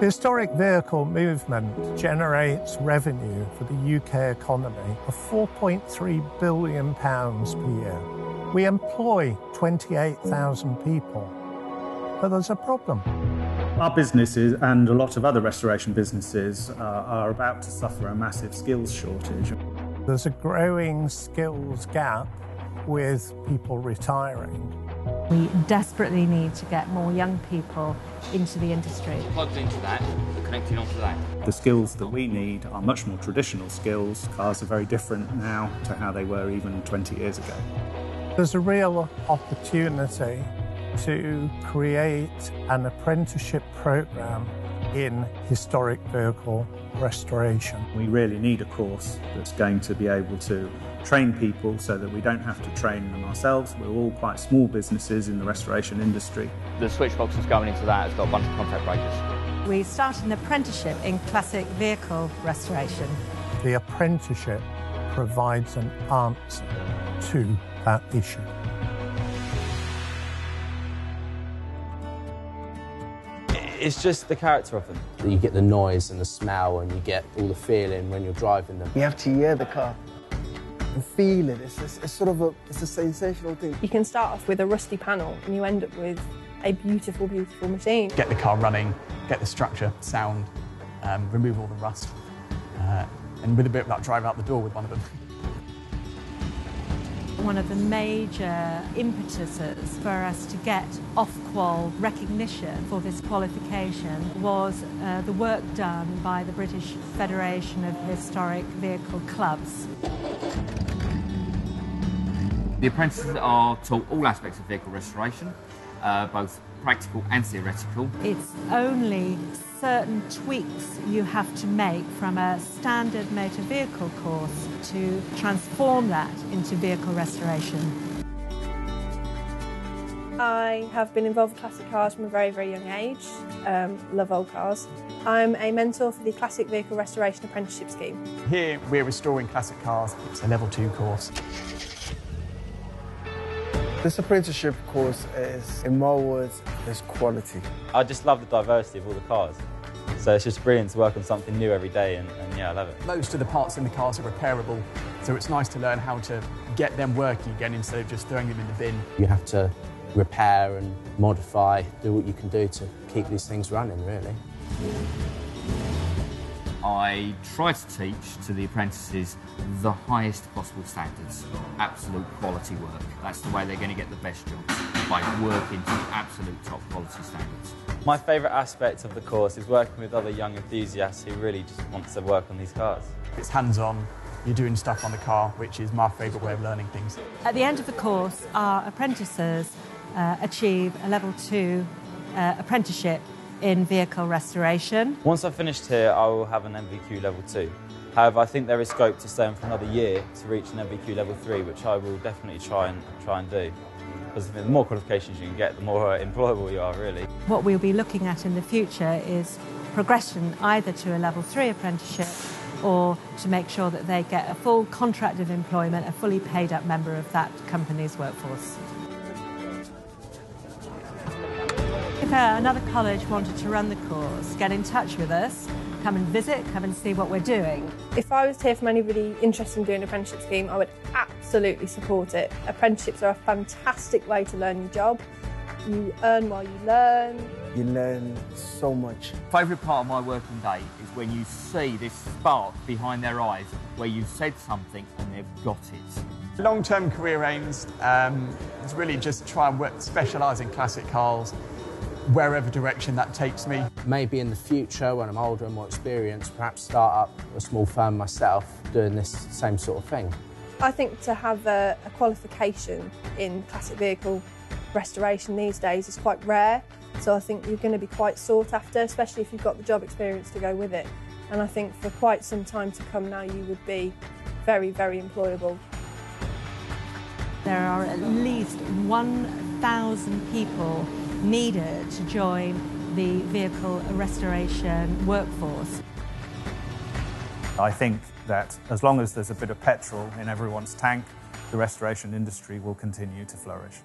The historic vehicle movement generates revenue for the UK economy of £4.3 billion per year. We employ 28,000 people, but there's a problem. Our businesses and a lot of other restoration businesses are about to suffer a massive skills shortage. There's a growing skills gap with people retiring. We desperately need to get more young people into the industry. Plugged into that, connected onto that. The skills that we need are much more traditional skills. Cars are very different now to how they were even 20 years ago. There's a real opportunity to create an apprenticeship programme in historic vehicle restoration. We really need a course that's going to be able to train people so that we don't have to train them ourselves. We're all quite small businesses in the restoration industry. The switch box that's going into that has got a bunch of contact breakers. We started an apprenticeship in classic vehicle restoration. The apprenticeship provides an answer to that issue. It's just the character of them. You get the noise and the smell and you get all the feeling when you're driving them. You have to hear the car and feel it. It's a sensational thing. You can start off with a rusty panel and you end up with a beautiful, beautiful machine. Get the car running, get the structure, sound, remove all the rust, and with a bit of luck, drive out the door with one of them. One of the major impetuses for us to get off-qual recognition for this qualification was the work done by the British Federation of Historic Vehicle Clubs. The apprentices are taught all aspects of vehicle restoration, both practical and theoretical. It's only certain tweaks you have to make from a standard motor vehicle course to transform that into vehicle restoration. I have been involved with classic cars from a very, very young age. Love old cars. I'm a mentor for the Classic Vehicle Restoration Apprenticeship Scheme. Here we're restoring classic cars. It's a level 2 course. This apprenticeship course is, in my words, is quality. I just love the diversity of all the cars. So it's just brilliant to work on something new every day and yeah, I love it. Most of the parts in the cars are repairable, so it's nice to learn how to get them working again instead of just throwing them in the bin. You have to repair and modify, do what you can do to keep these things running, really. I try to teach to the apprentices the highest possible standards, absolute quality work. That's the way they're going to get the best jobs, by working to absolute top quality standards. My favourite aspect of the course is working with other young enthusiasts who really just want to work on these cars. It's hands-on, you're doing stuff on the car, which is my favourite way of learning things. At the end of the course, our apprentices achieve a level 2 apprenticeship in vehicle restoration. Once I've finished here, I will have an MVQ level 2. However, I think there is scope to stay on for another year to reach an MVQ level 3, which I will definitely try and do. Because the more qualifications you can get, the more employable you are, really. What we'll be looking at in the future is progression either to a level 3 apprenticeship or to make sure that they get a full contract of employment, a fully paid up member of that company's workforce. If another college wanted to run the course, get in touch with us, come and visit, come and see what we're doing. If I was to hear from anybody interested in doing an apprenticeship scheme, I would absolutely support it. Apprenticeships are a fantastic way to learn your job. You earn while you learn. You learn so much. Favourite part of my working day is when you see this spark behind their eyes, where you've said something and they've got it. Long-term career aims is really just try and specialise in classic cars, wherever direction that takes me. Maybe in the future, when I'm older and more experienced, perhaps start up a small firm myself doing this same sort of thing. I think to have a qualification in classic vehicle restoration these days is quite rare, so I think you're going to be quite sought after, especially if you've got the job experience to go with it. And I think for quite some time to come now you would be very, very employable. There are at least 1,000 people needed to join the vehicle restoration workforce. I think that as long as there's a bit of petrol in everyone's tank, the restoration industry will continue to flourish.